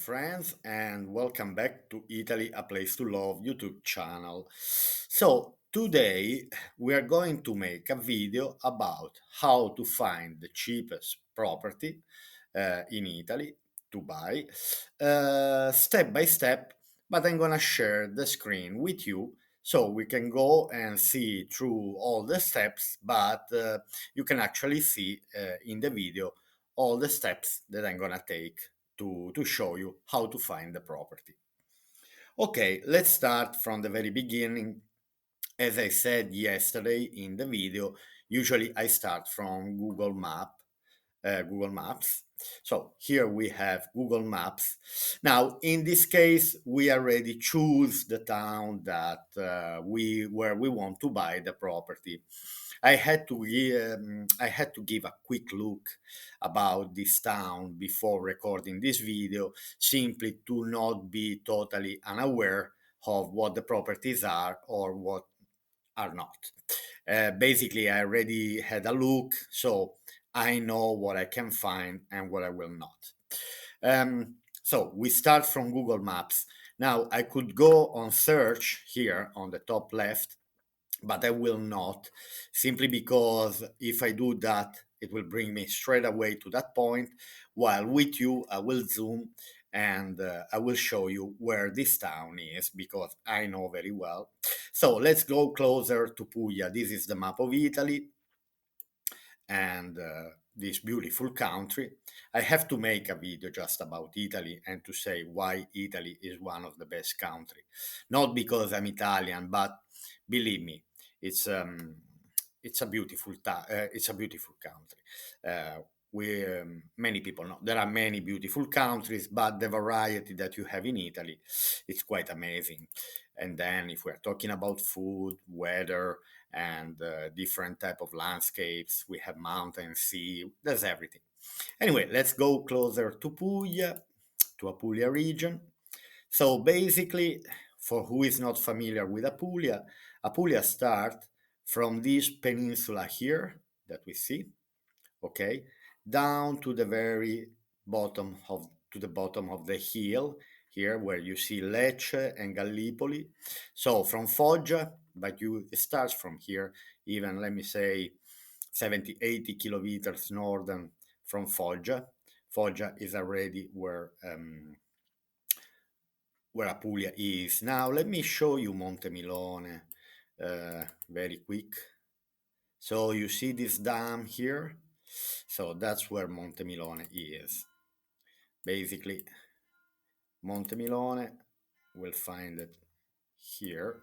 friends, and welcome back to Italy, a Place to Love YouTube channel. So, today we are going to make a video about how to find the cheapest property in Italy to buy, step by step, but I'm gonna share the screen with you so we can go and see through all the steps, but you can actually see in the video all the steps that I'm gonna take to show you how to find the property. Okay, let's start from the very beginning. As I said yesterday in the video, usually I start from Google Maps. So here we have Google Maps. Now, in this case, we already choose the town that where we want to buy the property. I had to give a quick look about this town before recording this video, simply to not be totally unaware of what the properties are or what are not. Basically, I already had a look, so I know what I can find and what I will not. So we start from Google Maps. Now I could go on search here on the top left, but I will not, simply because if I do that, it will bring me straight away to that point. While with you, I will zoom and I will show you where this town is because I know very well. So let's go closer to Puglia. This is the map of Italy and this beautiful country. I have to make a video just about Italy and to say why Italy is one of the best country. Not because I'm Italian, but believe me, it's um, it's a beautiful country. We Many people know there are many beautiful countries, but the variety that you have in Italy, it's quite amazing. And then if we're talking about food, weather, and different type of landscapes, we have mountain, sea, there's everything. Anyway, let's go closer to Puglia, to Apulia region. So basically, for who is not familiar with Apulia, Apulia starts from this peninsula here that we see, okay, down to the very bottom of the hill here where you see Lecce and Gallipoli. So from Foggia, but you it starts from here, even let me say 70, 80 kilometers northern from Foggia. Foggia is already where Apulia is. Now let me show you Monte Milone very quick. So you see this dam here? So that's where Monte Milone is. Basically, Monte Milone, we'll find it here.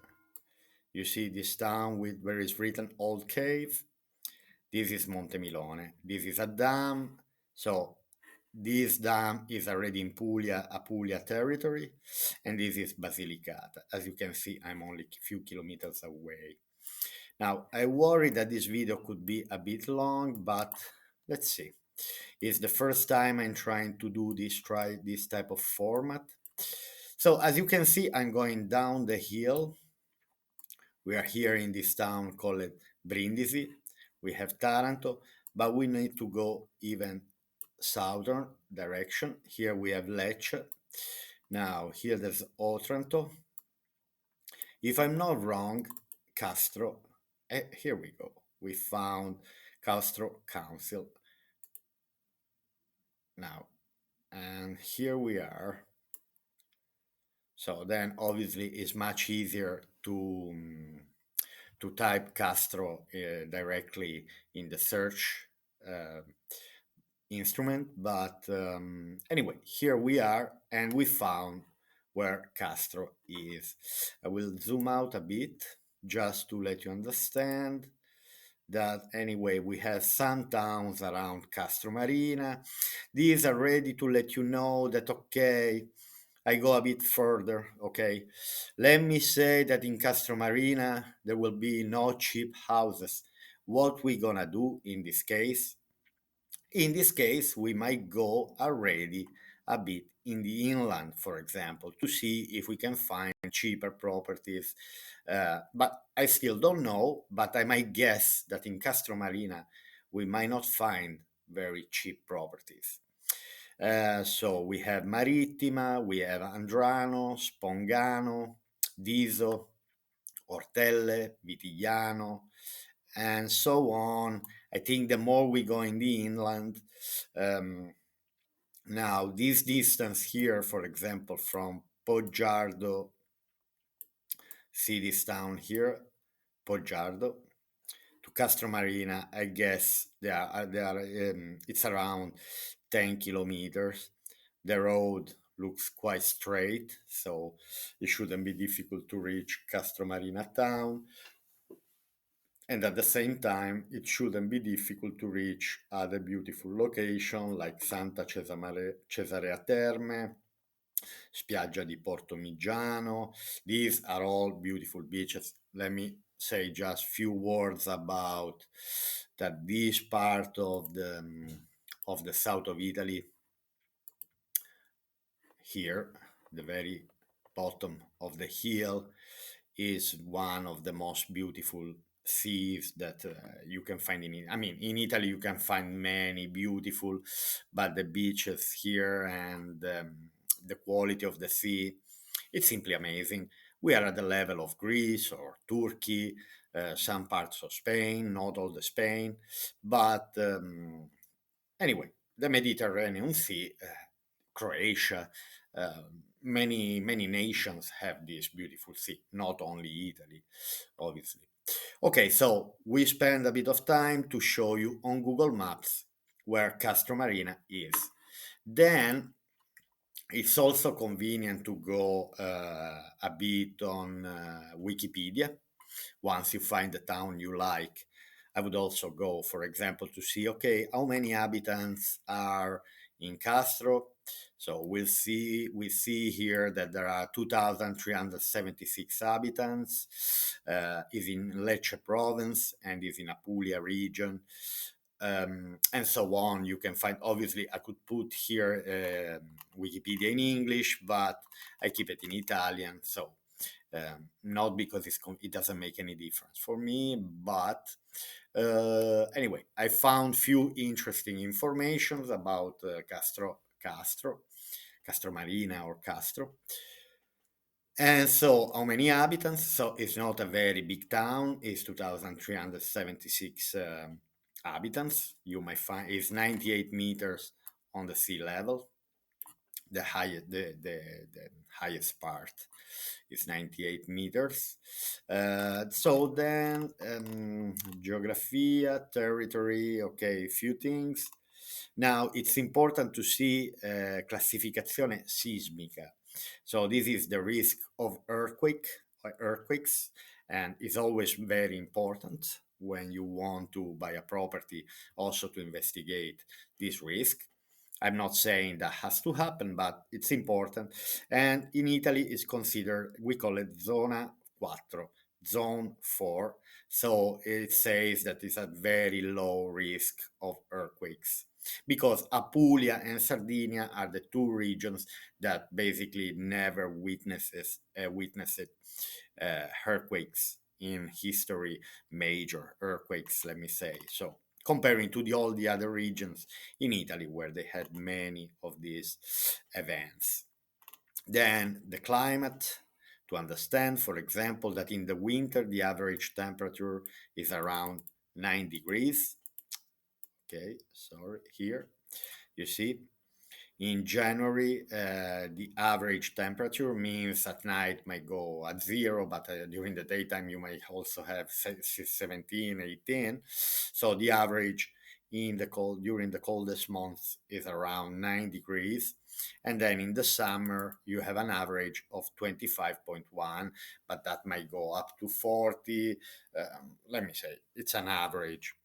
You see this town with where is written Old Cave. This is Monte Milone. This is a dam. So this dam is already in Puglia, Apulia territory, and this is Basilicata. As you can see, I'm only a few kilometers away. Now, I worry that this video could be a bit long, but let's see. It's the first time I'm trying to try this type of format. So as you can see, I'm going down the hill. We are here in this town called Brindisi. We have Taranto, but we need to go even southern direction. Here we have Lecce. Now here there's Otranto. If I'm not wrong, Castro. Here we go. We found Castro Council. Now, and here we are. So then obviously it's much easier to type Castro directly in the search uh, instrument. But anyway, here we are and we found where Castro is. I will zoom out a bit just to let you understand that anyway we have some towns around Castro Marina. These are ready to let you know that okay, I go a bit further, okay. Let me say that in Castro Marina there will be no cheap houses. What we gonna do in this case? In this case, we might go already a bit in the inland, for example, to see if we can find cheaper properties. But I still don't know, but I might guess that in Castro Marina, we might not find very cheap properties. So we have Marittima, we have Andrano, Spongano, Diso, Ortelle, Vitigliano, and so on. I think the more we go in the inland, um, now this distance here, for example, from Poggiardo, see this town here, Poggiardo, to Castromarina, I guess it's around 10 kilometers. The road looks quite straight, so it shouldn't be difficult to reach Castromarina town. And at the same time, it shouldn't be difficult to reach other beautiful locations like Cesarea Terme, Spiaggia di Porto Migiano. These are all beautiful beaches. Let me say just few words about that this part of the south of Italy here, the very bottom of the hill, is one of the most beautiful seas that you can find in. I mean, in Italy you can find many beautiful, but the beaches here and the quality of the sea, it's simply amazing. We are at the level of Greece or Turkey, some parts of Spain, not all the Spain, but anyway, the Mediterranean Sea, Croatia, many nations have this beautiful sea, not only Italy, obviously. Okay, so we spend a bit of time to show you on Google Maps where Castro Marina is. Then it's also convenient to go a bit on Wikipedia. Once you find the town you like, I would also go, for example, to see, okay, how many inhabitants are in Castro. So we see here that there are 2,376 inhabitants, is in Lecce province and is in Apulia region, and so on. You can find, obviously, I could put here Wikipedia in English, but I keep it in Italian. So not because it doesn't make any difference for me, but anyway, I found few interesting informations about Castro Marina or Castro. And so, how many inhabitants? So, it's not a very big town. It's 2,376 inhabitants. You might find it's 98 meters on the sea level. The highest part is 98 meters. So then, geography, territory, okay, few things. Now, it's important to see classificazione sismica. So this is the risk of earthquakes, and it's always very important when you want to buy a property also to investigate this risk. I'm not saying that has to happen, but it's important. And in Italy, it's considered, we call it Zona 4, Zone 4. So it says that it's a very low risk of earthquakes because Apulia and Sardinia are the two regions that basically never witnessed earthquakes in history, major earthquakes, let me say. So comparing to all the other regions in Italy where they had many of these events. Then the climate, to understand, for example, that in the winter the average temperature is around 9 degrees. Okay, sorry, here you see in January, the average temperature means at night might go at zero, but during the daytime you might also have 17, 18. So the average during the coldest months is around 9 degrees. And then in the summer, you have an average of 25.1, but that might go up to 40. Let me say, it's an average.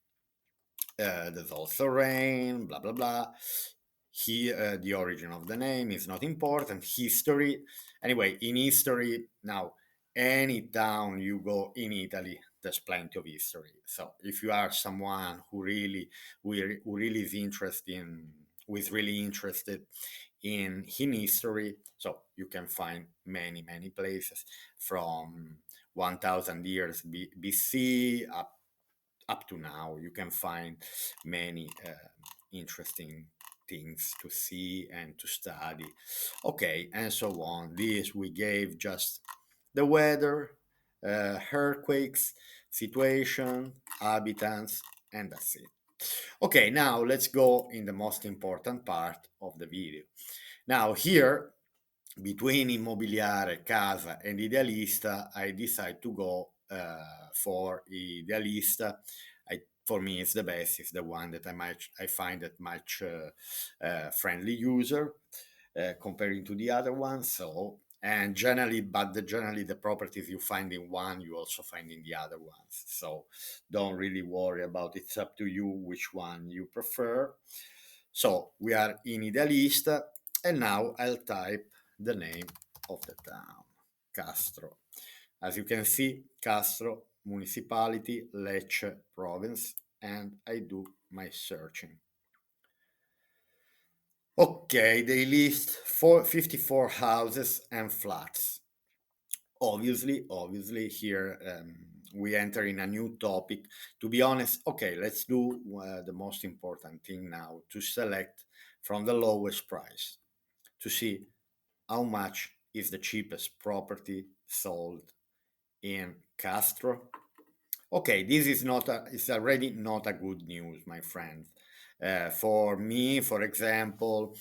There's also rain, blah, blah, blah. Here, the origin of the name is not important. History. Anyway, in history, now, any town you go in Italy, there's plenty of history. So if you are someone who really is interested who is really interested in history, so you can find many places from 1000 years BC up to now. You can find many interesting things to see and to study. Okay, and so on. This we gave just the weather, earthquakes, situation, habitants, and that's it. Okay, now let's go in the most important part of the video. Now here, between Immobiliare, Casa, and Idealista, I decide to go for Idealista. For me, it's the best. It's the one that I find it much friendly user comparing to the other ones. So, and generally the properties you find in one, you also find in the other ones. So don't really worry about it. It's up to you which one you prefer. So we are in Idealista, and now I'll type the name of the town, Castro. As you can see, Castro, municipality, Lecce, province, and I do my searching. Okay, they list 54 houses and flats. Obviously, here we enter in a new topic. To be honest, okay, let's do the most important thing now, to select from the lowest price to see how much is the cheapest property sold in Castro. Okay, this is not a, it's already not a good news, my friend. For me, for example,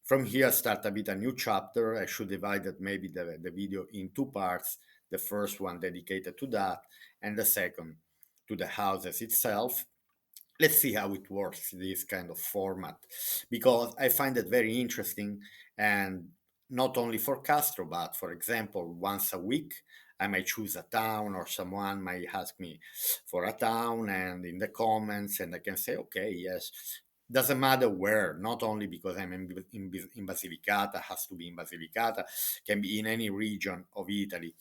from here start a bit a new chapter. I should divide it, maybe the video in two parts. The first one dedicated to that, and the second to the houses itself. Let's see how it works, this kind of format, because I find it very interesting. And not only for Castro, but for example, once a week I might choose a town, or someone might ask me for a town, and in the comments, and I can say, okay, yes, doesn't matter where, not only because I'm in Basilicata, has to be in Basilicata, can be in any region of Italy.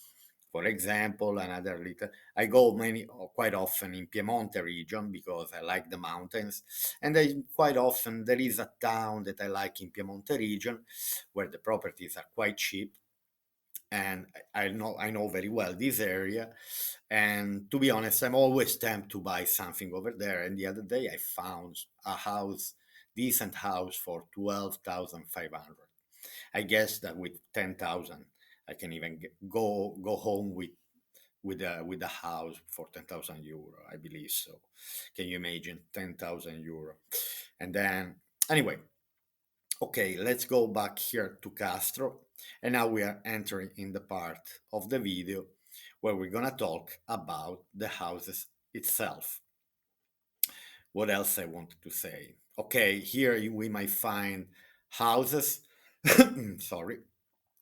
For example, another little, I go many quite often in Piemonte region because I like the mountains, and quite often there is a town that I like in Piemonte region where the properties are quite cheap, and I know very well this area. And to be honest, I'm always tempted to buy something over there. And the other day I found a house, decent house, for 12,500. I guess that with 10,000 I can even go home with a house for 10,000 euro, I believe. So can you imagine 10,000 euro? And then, anyway, okay, let's go back here to Castro. And now we are entering in the part of the video where we're gonna talk about the houses itself. What else I wanted to say? Okay, here we might find houses, sorry,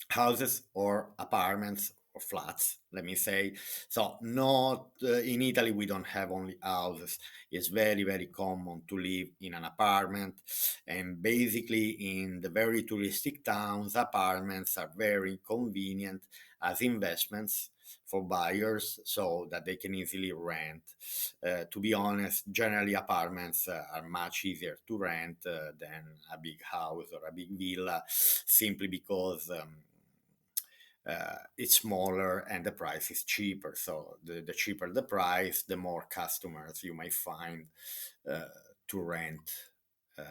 houses or apartments or flats, let me say. So not in Italy we don't have only houses. It's very common to live in an apartment, and basically in the very touristic towns, apartments are very convenient as investments for buyers, so that they can easily rent. To be honest, generally apartments are much easier to rent than a big house or a big villa, simply because it's smaller and the price is cheaper. So the cheaper the price, the more customers you might find uh, to rent, uh,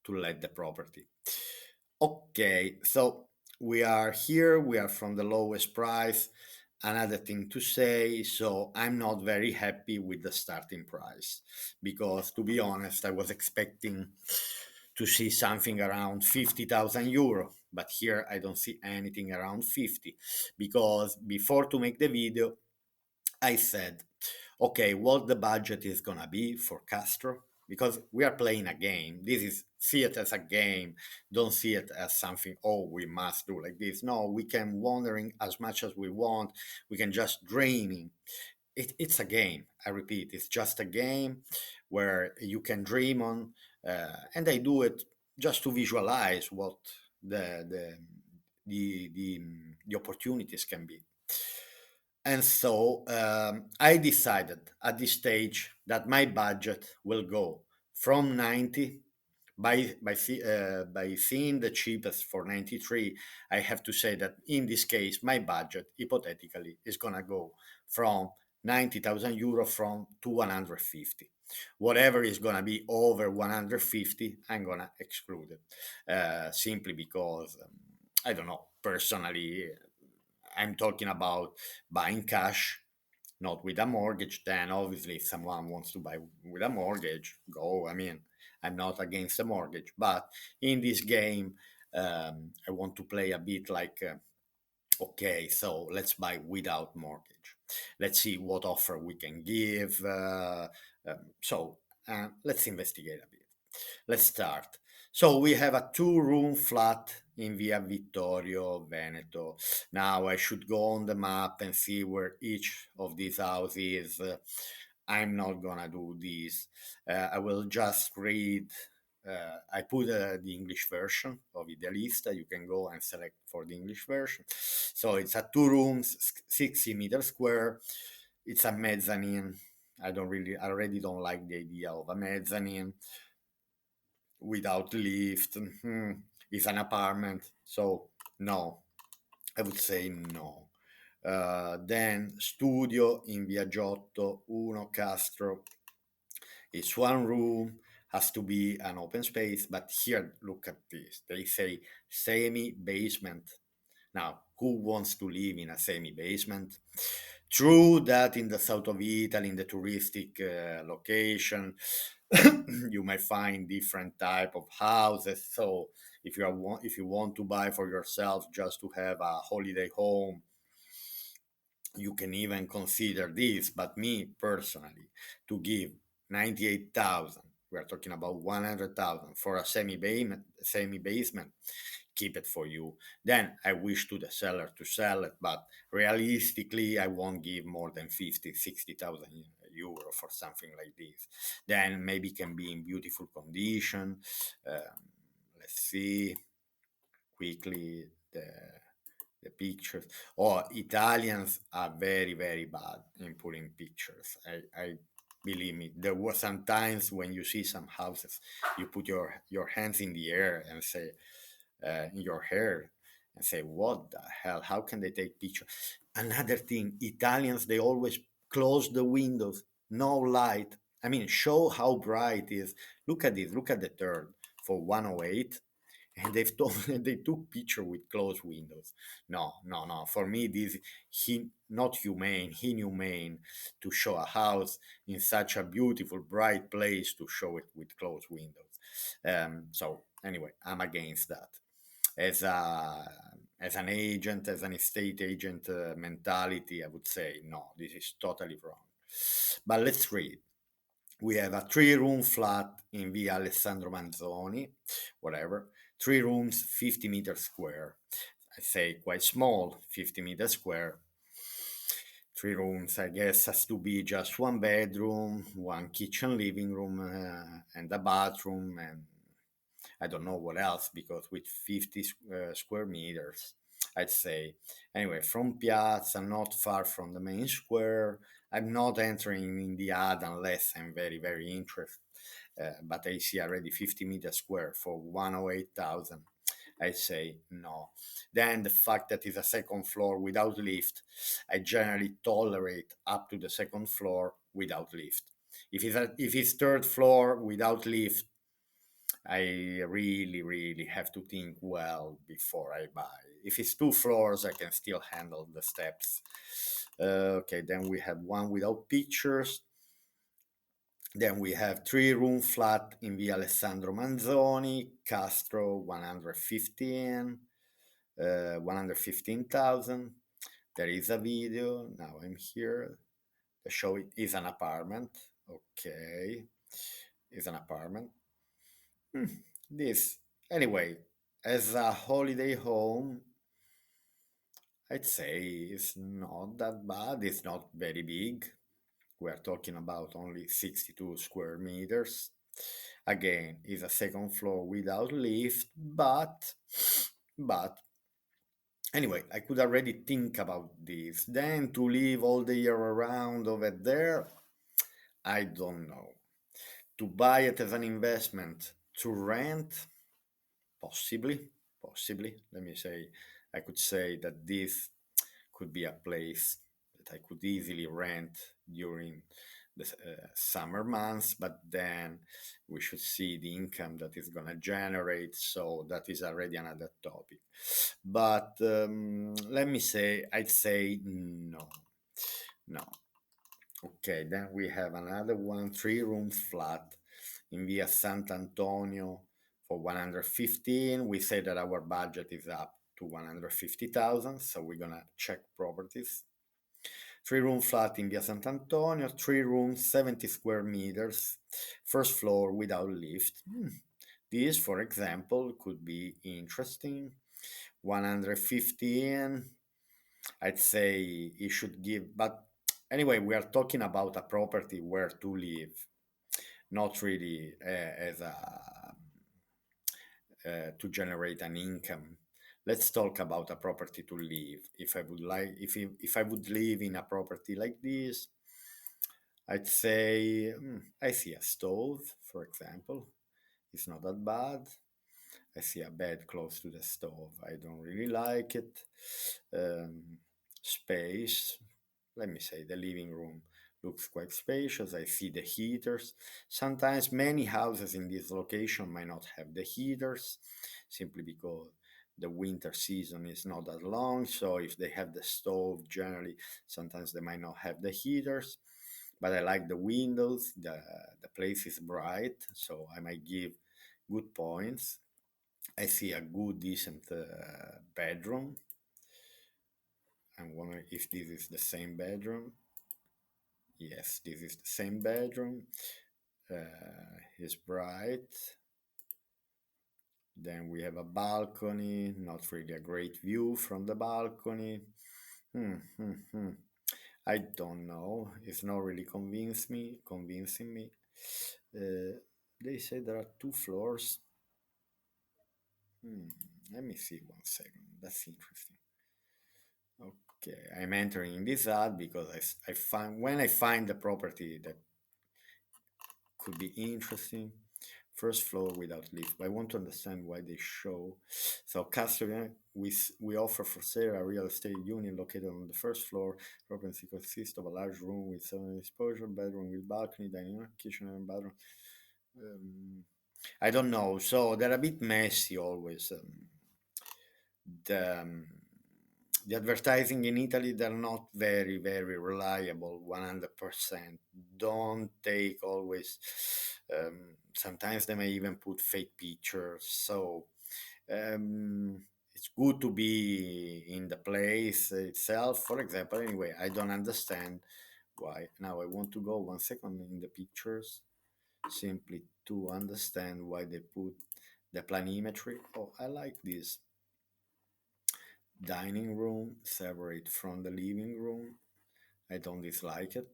to let the property. Okay, so we are here, we are from the lowest price. Another thing to say, so I'm not very happy with the starting price, because to be honest, I was expecting to see something around 50,000 euro, but here I don't see anything around 50, because before to make the video, I said, okay, what the budget is gonna be for Castro, because we are playing a game. This is, see it as a game. Don't see it as something, oh, we must do like this. No, we can wandering as much as we want. We can just dreaming. It's a game. I repeat, it's just a game where you can dream on, and I do it just to visualize what the the the opportunities can be. And so I decided at this stage that my budget will go from 90. By seeing the cheapest for 93, I have to say that in this case, my budget hypothetically is gonna go from 90,000 euro from to 150. Whatever is going to be over 150, I'm going to exclude it, simply because, I don't know, personally, I'm talking about buying cash, not with a mortgage. Then obviously, if someone wants to buy with a mortgage, go. I mean, I'm not against the mortgage, but in this game, I want to play a bit like, okay, so let's buy without mortgage. Let's see what offer we can give. Let's investigate a bit. Let's start. So we have a two-room flat in Via Vittorio Veneto. Now I should go on the map and see where each of these houses is. I'm not gonna do this. I will just read. I put the English version of Idealista. You can go and select for the English version. So it's a two rooms, 60 meters square. It's a mezzanine. I already don't like the idea of a mezzanine without lift. It's an apartment. So, no, I would say no. Then studio in Via Giotto 1 Castro. It's one room, has to be an open space, but here, look at this. They say semi basement. Now, who wants to live in a semi basement? True that in the south of Italy, in the touristic location, you may find different type of houses. So if you want to buy for yourself just to have a holiday home, you can even consider this. But me personally, to give 98,000, we are talking about 100,000 for a semi basement, keep it for you. Then I wish to the seller to sell it, but realistically, I won't give more than 50, 60,000 euro for something like this. Then maybe can be in beautiful condition. Let's see quickly the pictures. Oh, Italians are very, very bad in putting pictures. I believe me. There were some times when you see some houses, you put your hands in the air and say, in your hair, and say, "What the hell? How can they take pictures?" Another thing, Italians, they always close the windows, no light. I mean, show how bright it is. Look at this. Look at the third for 108, and they took picture with closed windows. No, no, no. For me, this not humane, inhumane to show a house in such a beautiful, bright place to show it with closed windows. So anyway, I'm against that. As a as an agent, as an estate agent mentality, I would say no. This is totally wrong. But let's read. We have a three-room flat in Via Alessandro Manzoni, whatever. Three rooms, 50 meters square. I say quite small, 50 meters square. Three rooms, I guess, has to be just one bedroom, one kitchen, living room, and a bathroom, and I don't know what else, because with 50 square meters, I'd say. Anyway, from Piazza, not far from the main square. I'm not entering in the ad unless I'm very, very interested. But I see already 50 meters square for 108,000. I say no. Then the fact that it's a second floor without lift, I generally tolerate up to the second floor without lift. If it's third floor without lift, I really, really have to think well before I buy. If it's two floors, I can still handle the steps. Okay, then we have one without pictures. Then we have three-room flat in Via Alessandro Manzoni, Castro 115,000. There is a video. Now I'm here. The show it is an apartment. Okay, is an apartment. Hmm, This, anyway, as a holiday home, I'd say it's not that bad. It's not very big. We're talking about only 62 square meters. Again, it's a second floor without lift, but anyway, I could already think about this. Then to live all the year around over there, I don't know. To buy it as an investment, to rent, possibly, possibly. Let me say, I could say that this could be a place that I could easily rent during the summer months, but then we should see the income that is going to generate. So that is already another topic. But let me say, I'd say no. No. Okay, then we have another one, 3 room flat in Via Sant'Antonio for 115. We say that our budget is up to 150,000, so we're gonna check properties. 3 room flat in Via Sant'Antonio, 3 rooms, 70 square meters, first floor without lift. This, for example, could be interesting. 115, I'd say you should give, but anyway, we are talking about a property where to live, not really as a to generate an income. Let's talk about a property to live. If I would like, if I would live in a property like this, I'd say I see a stove, for example. It's not that bad. I see a bed close to the stove. I don't really like it. Um, Space, let me say, the living room looks quite spacious. I see the heaters. Sometimes many houses in this location might not have the heaters simply because the winter season is not that long. So if they have the stove, generally, sometimes they might not have the heaters. But I like the windows. The place is bright, so I might give good points. I see a good, decent bedroom. I'm wondering if this is the same bedroom. Yes, this is the same bedroom. It's bright. Then we have a balcony, not really a great view from the balcony. Hmm, hmm, hmm. I don't know. It's not really convincing me. Uh, they say there are 2 floors. Hmm, let me see 1 second. That's interesting. Okay, I'm entering this ad because I find when I find the property that could be interesting. First floor without lift. But I want to understand why they show. So CASTRO, we offer for sale a real estate unit located on the first floor. Property consists of a large room with 7 exposure, bedroom with balcony, dining room, kitchen and bathroom. Um, I don't know. So they're a bit messy always. The advertising in Italy, they're not very reliable 100%. Don't take always. Sometimes they may even put fake pictures. So um, it's good to be in the place itself. For example, anyway, I don't understand why. Now I want to go 1 second in the pictures simply to understand why they put the planimetry. Oh, I like this dining room separate from the living room. I don't dislike it.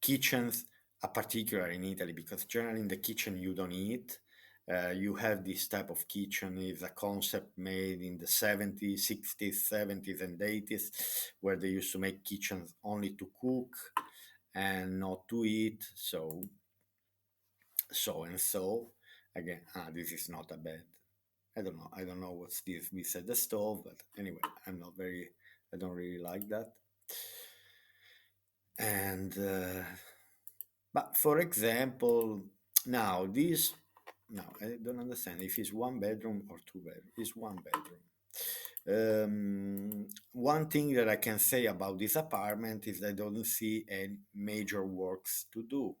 Kitchens are particular in Italy because generally in the kitchen you don't eat. You have this type of kitchen is a concept made in the 70s, 60s, 70s, and 80s, where they used to make kitchens only to cook and not to eat. So and so. Again, this is not a bad. I don't know. I don't know what's this beside the stove, but anyway, I'm not very. I don't really like that. And but for example, now this. No, I don't understand if it's 1 bedroom or 2 bedroom. It's 1 bedroom. One thing that I can say about this apartment is I don't see any major works to do.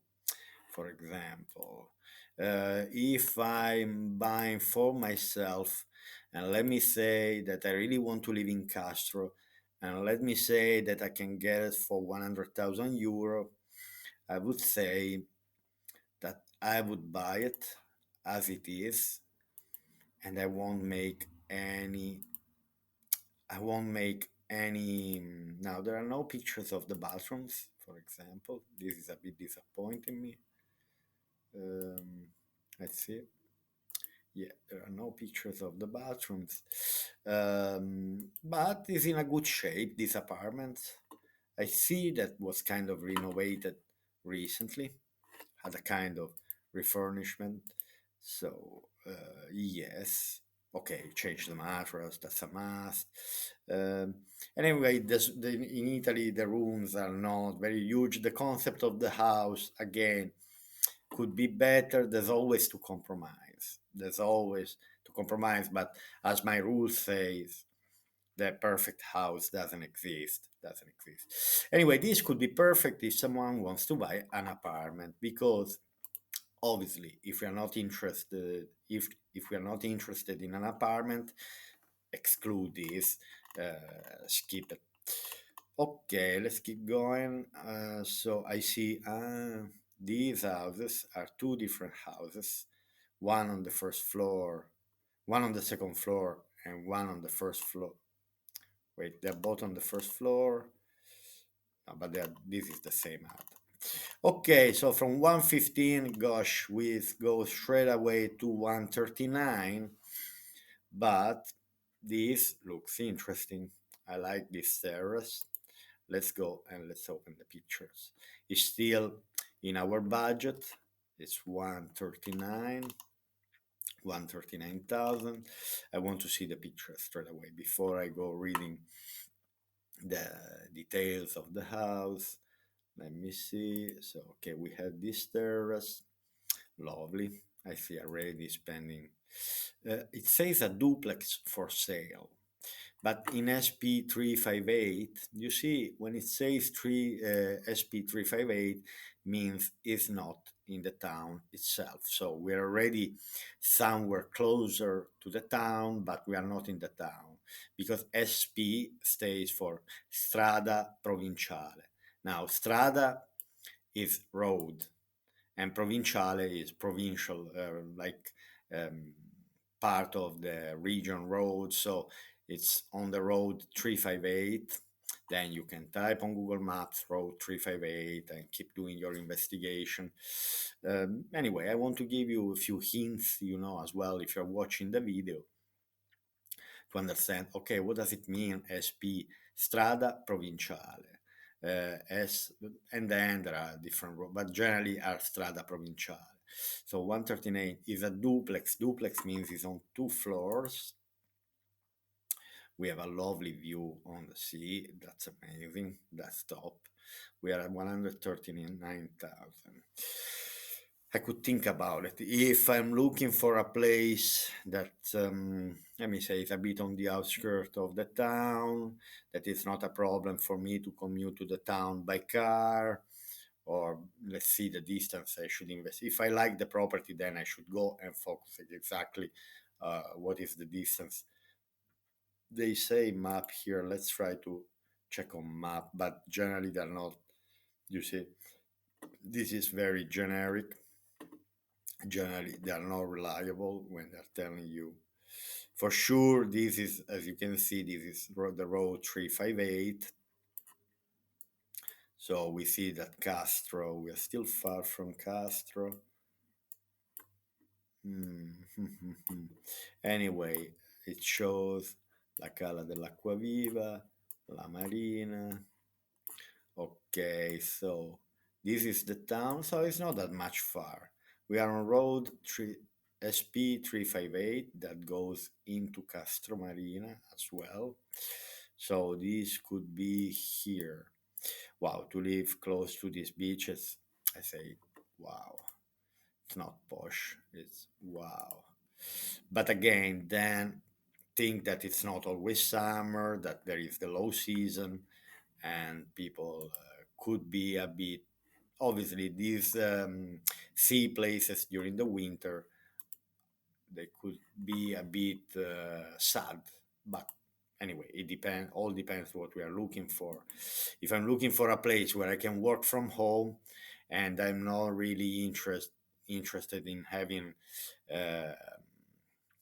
For example, if I'm buying for myself, and let me say that I really want to live in Castro, and let me say that I can get it for 100,000 euro, I would say that I would buy it as it is, and I won't make any. Now, there are no pictures of the bathrooms, for example. This is a bit disappointing me. Um, let's see. Yeah, there are no pictures of the bathrooms. But it's in a good shape, this apartment. I see that was kind of renovated recently, had a kind of refurnishment. So, yes. Okay, change the mattress, that's a must. Um, and anyway, in Italy, the rooms are not very huge. The concept of the house, again, could be better. There's always to compromise. There's always to compromise. But as my rule says, the perfect house doesn't exist. Doesn't exist. Anyway, this could be perfect if someone wants to buy an apartment because obviously if we are not interested if we are not interested in an apartment, exclude this, skip it. Okay, let's keep going. So I see these houses are two different houses, one on the first floor, one on the second floor, and one on the first floor. Wait, they're both on the first floor. No, but this is the same house. Okay, so from 115, gosh, we go straight away to 139, but this looks interesting. I like this terrace. Let's go and let's open the pictures. It's still in our budget. It's 139,000. I want to see the pictures straight away before I go reading the details of the house. Let me see. So, okay, we have this terrace. Lovely. I see already spending. It says a duplex for sale, but in SP358, you see, when it says SP358 means it's not in the town itself. So we're already somewhere closer to the town, but we are not in the town because SP stays for Strada Provinciale. Now, Strada is road and provinciale is provincial, like um, part of the region road. So it's on the road 358. Then you can type on Google Maps road 358 and keep doing your investigation. Anyway, I want to give you a few hints, as well, if you're watching the video, to understand, okay, what does it mean, SP, Strada Provinciale? S, and then there are different roads, but generally are Strada Provinciale. So 139 is a duplex. Duplex means it's on two floors. We have a lovely view on the sea. That's amazing. That's top. We are at 139,000. I could think about it. If I'm looking for a place that, let me say, is a bit on the outskirts of the town, that is not a problem for me to commute to the town by car, or let's see the distance I should invest. If I like the property, then I should go and focus exactly what is the distance. They say map here. Let's try to check on map, but generally they're not. You see, this is very generic. Generally they are not reliable when they're telling you for sure. This is, as you can see, this is the road 358. So we see that Castro, we are still far from Castro. Anyway, it shows la Cala dell'Acquaviva, la Marina. Okay, so this is the town, so it's not that much far. We are on road 3, SP358 that goes into Castro Marina as well. So this could be here. Wow, to live close to these beaches, I say, wow. It's not posh, it's wow. But again, then think that it's not always summer, that there is the low season, and people could be a bit, obviously these sea places during the winter, they could be a bit sad. But anyway, it depends, all depends what we are looking for. If I'm looking for a place where I can work from home and I'm not really interested in having uh,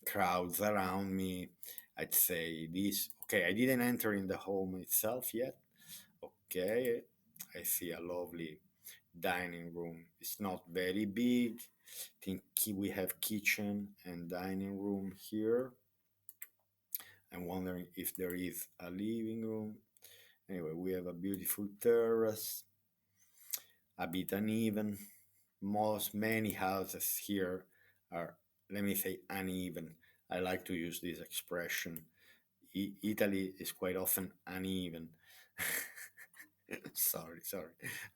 crowds around me, I'd say this. Okay, I didn't enter in the home itself yet. Okay, I see a lovely dining room. It's not very big. I think we have kitchen and dining room here. I'm wondering if there is a living room. Anyway, we have a beautiful terrace, a bit uneven. Many houses here are, let me say, uneven. I like to use this expression. Italy is quite often uneven. Sorry.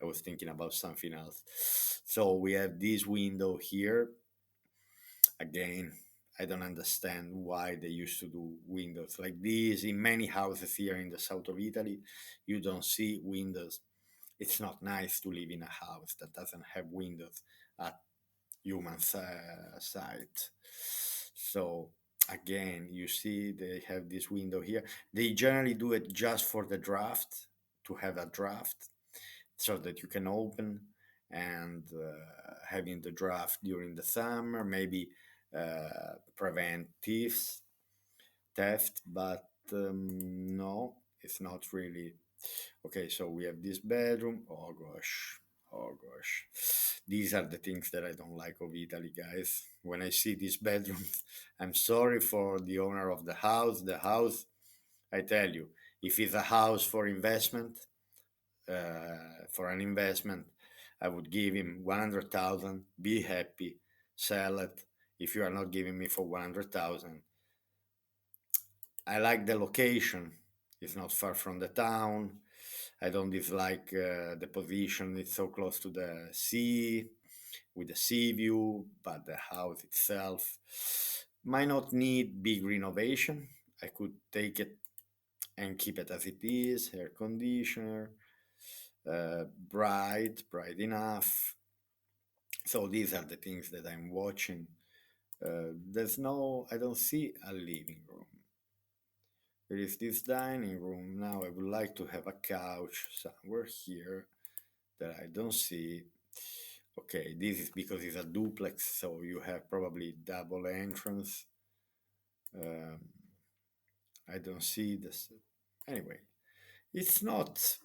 I was thinking about something else. So we have this window here. Again, I don't understand why they used to do windows like this. In many houses here in the south of Italy, you don't see windows. It's not nice to live in a house that doesn't have windows at human sight. So again, you see they have this window here. They generally do it just for the draft, to have a draft so that you can open and having the draft during the summer, maybe prevent theft, but no, it's not really. Okay, so we have this bedroom. Oh gosh. These are the things that I don't like of Italy, guys. When I see these bedrooms, I'm sorry for the owner of the house. The house, I tell you, if it's a house for an investment, I would give him 100,000. Be happy, sell it. If you are not giving me for 100,000, I like the location. It's not far from the town. I don't dislike the position. It's so close to the sea with the sea view, but the house itself might not need big renovation. I could take it and keep it as it is, air conditioner, bright enough. So these are the things that I'm watching. I don't see a living room. There is this dining room. Now I would like to have a couch somewhere here that I don't see. Okay, this is because it's a duplex, so you have probably double entrance. Um, I don't see this. Anyway, it's not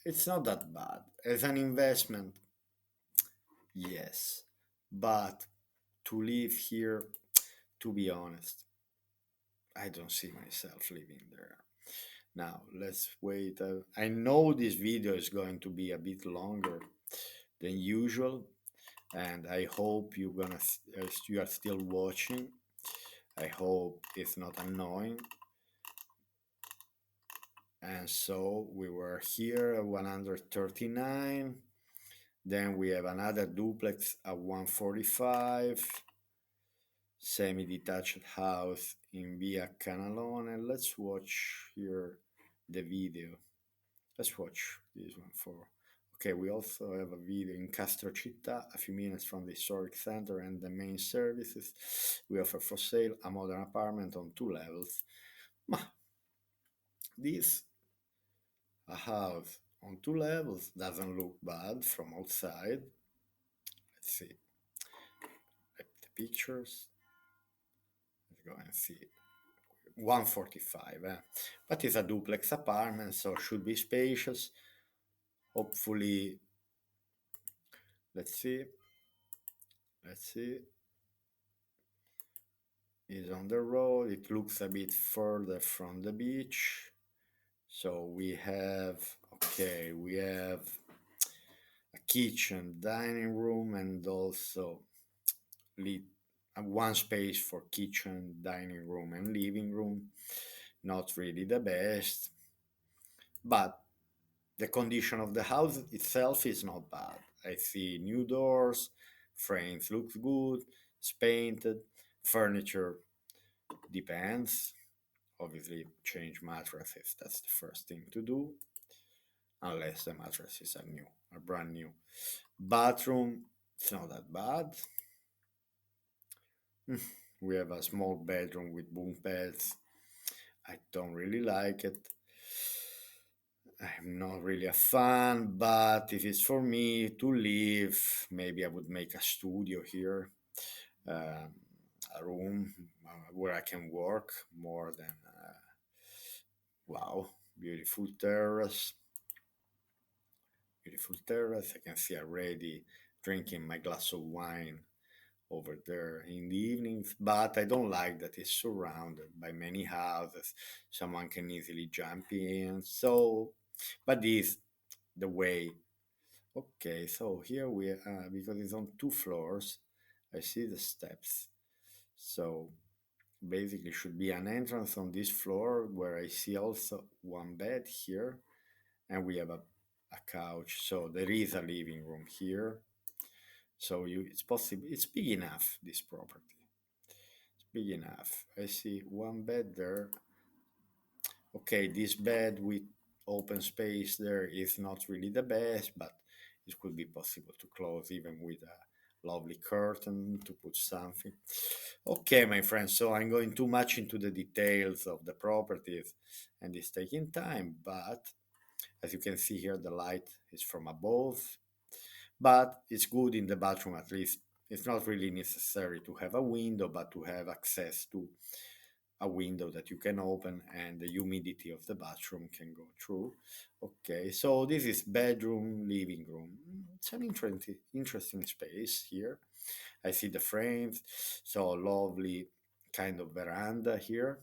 it's not that bad as an investment. Yes, but to live here, to be honest, I don't see myself living there. Now let's wait. I know this video is going to be a bit longer than usual, and I hope you are still watching. I hope it's not annoying. And so we were here at 139. Then we have another duplex at 145. Semi-detached house in Via Canalone. Let's watch here the video. Let's watch this one for. Okay, we also have a video in Castro Città, a few minutes from the historic center and the main services. We offer for sale a modern apartment on 2 levels. Ma this a house on 2 levels doesn't look bad from outside. Let's see the pictures. Let's go and see. 145, but it's a duplex apartment, so should be spacious. Hopefully, let's see. Let's see. Is on the road. It looks a bit further from the beach. So we have a kitchen, dining room, and also one space for kitchen, dining room, and living room. Not really the best, but the condition of the house itself is not bad. I see new doors, frames looks good, it's painted, furniture depends. Obviously, change mattresses. That's the first thing to do, unless the mattresses are brand new. Bathroom, it's not that bad. We have a small bedroom with bunk beds. I don't really like it. I'm not really a fan, but if it's for me to live, maybe I would make a studio here, um, a room where I can work more than. Wow, beautiful terrace. Beautiful terrace. I can see already drinking my glass of wine over there in the evenings, but I don't like that it's surrounded by many houses. Someone can easily jump in. So, but this the way. Okay, so here we because it's on 2 floors. I see the steps. So basically should be an entrance on this floor where I see also one bed here, and we have a couch. So there is a living room here. So it's possible. It's big enough. This property. It's big enough. I see one bed there. Okay, this bed with open space there is not really the best, but it could be possible to close even with a lovely curtain to put something. Okay, my friends, so I'm going too much into the details of the properties and it's taking time, but as you can see here, the light is from above, but it's good in the bathroom at least. It's not really necessary to have a window, but to have access to a window that you can open and the humidity of the bathroom can go through. Okay, so this is bedroom, living room. It's an interesting space here. I see the frames, so lovely kind of veranda here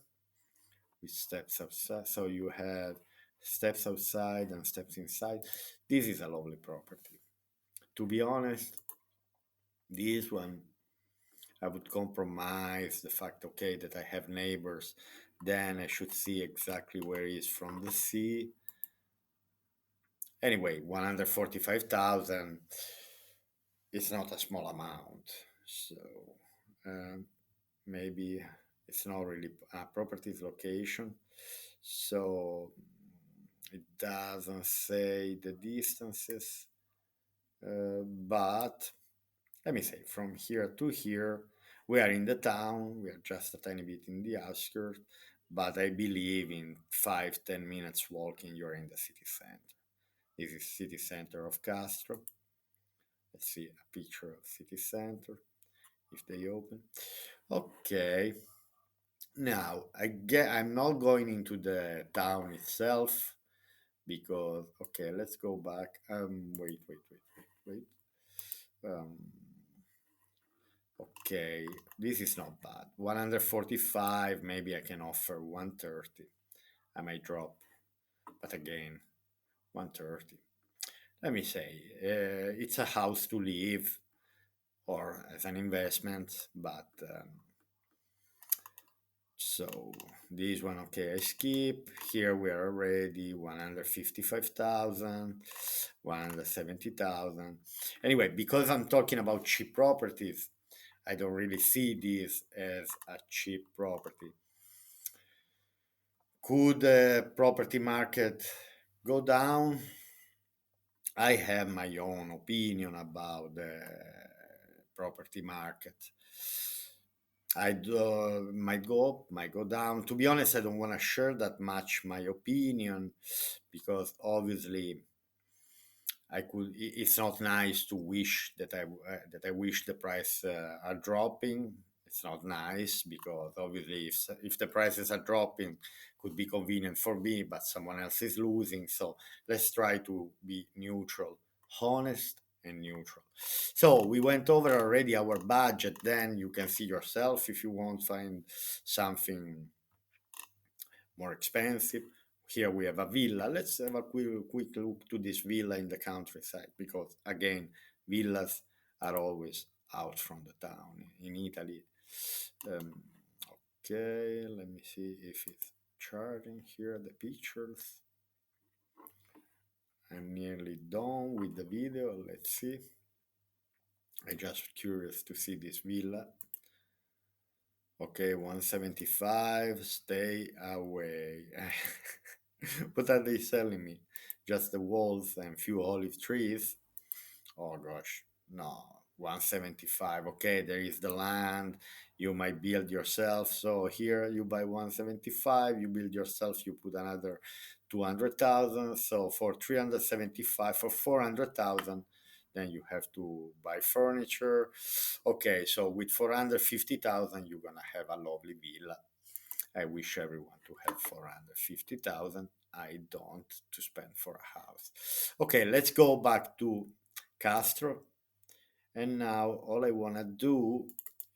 with steps outside. So you have steps outside and steps inside. This is a lovely property. To be honest, this one I would compromise the fact, okay, that I have neighbors. Then I should see exactly where he is from the sea. Anyway, 145,000 is not a small amount. So um, maybe it's not really a property's location. So it doesn't say the distances, but let me say from here to here, we are in the town, we are just a tiny bit in the outskirts, but I believe in 5-10 minutes walking, you're in the city center. This is city center of Castro. Let's see a picture of city center if they open. Okay, now I'm not going into the town itself because okay, let's go back. Wait. Um, Okay, this is not bad. 145, maybe I can offer 130. I might drop, but again, 130. Let me say, it's a house to live or as an investment, but so this one, okay, I skip. Here we are already 155,000, 170,000. Anyway, because I'm talking about cheap properties, I don't really see this as a cheap property. Could the property market go down? I have my own opinion about the property market. I do, might go down. To be honest, I don't want to share that much my opinion because obviously I could. It's not nice to wish that I wish the price are dropping. It's not nice because obviously if the prices are dropping, could be convenient for me, but someone else is losing. So let's try to be neutral, honest and neutral. So we went over already our budget. Then you can see yourself if you want find something more expensive. Here we have a villa. Let's have a quick look to this villa in the countryside because, again, villas are always out from the town in Italy. Um, okay, let me see if it's charging here the pictures. I'm nearly done with the video. Let's see. I'm just curious to see this villa. Okay, 175, stay away. What are they selling me? Just the walls and few olive trees? Oh gosh, no. 175. Okay, there is the land. You might build yourself. So here you buy 175, you build yourself, you put another 200,000. So for 375, for 400,000, then you have to buy furniture. Okay, so with 450,000, you're gonna have a lovely villa. I wish everyone to have 450,000. I don't to spend for a house. Okay, let's go back to Castro. And now all I want to do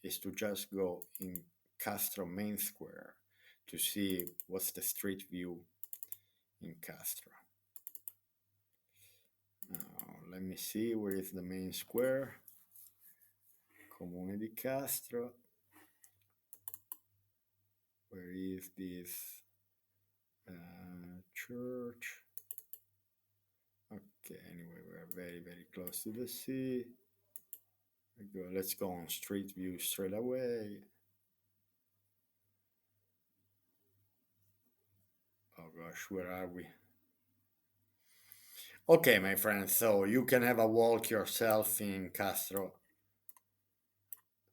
is to just go in Castro Main Square to see what's the street view in Castro. Now, let me see where is the main square. Comune di Castro. Where is this church? Okay, anyway, we're very, very close to the sea. Let's go on street view straight away. Oh gosh, where are we? Okay, my friends, so you can have a walk yourself in Castro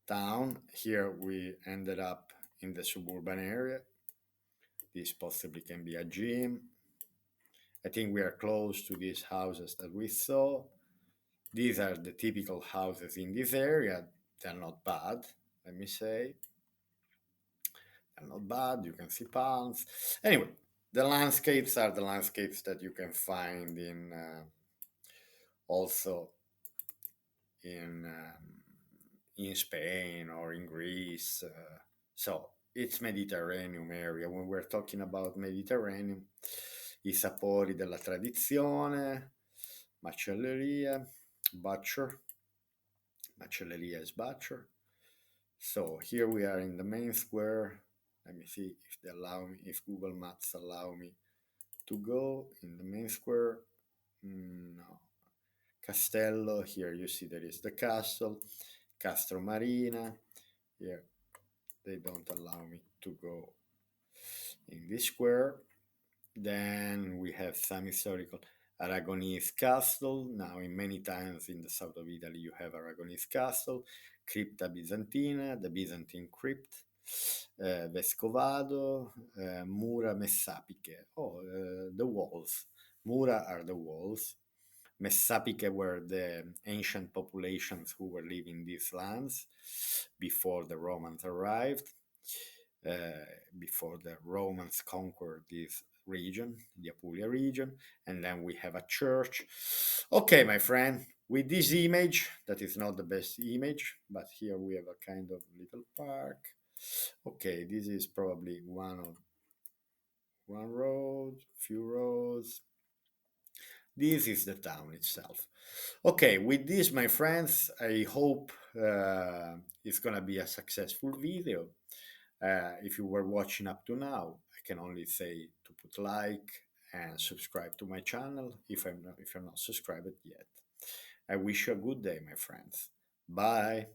town. Here we ended up in the suburban area. This possibly can be a gym. I think we are close to these houses that we saw. These are the typical houses in this area. They're not bad, let me say. They're not bad. You can see palms. Anyway, the landscapes are the landscapes that you can find also in Spain or in Greece. So it's Mediterranean area. When we're talking about Mediterranean, i sapori della tradizione, macelleria, butcher. Macelleria is butcher. So here we are in the main square. Let me see if they allow me, if Google Maps allow me to go in the main square. No. Castello, here you see there is the castle, Castro Marina. Here they don't allow me to go in this square. Then we have some historical Aragonese castle. Now, in many towns in the south of Italy, you have Aragonese castle, Crypta Byzantina, the Byzantine crypt, Vescovado, Mura Messapiche. Oh, the walls. Mura are the walls. Messapiche were the ancient populations who were living these lands before the Romans arrived, before the Romans conquered this region, the Apulia region, and then we have a church. Okay, my friend, with this image, that is not the best image, but here we have a kind of little park. Okay, this is probably one road, few roads. This is the town itself. Okay, with this, my friends, I hope it's gonna be a successful video. If you were watching up to now, I can only say to put like and subscribe to my channel if you're not subscribed yet. I wish you a good day, my friends. Bye.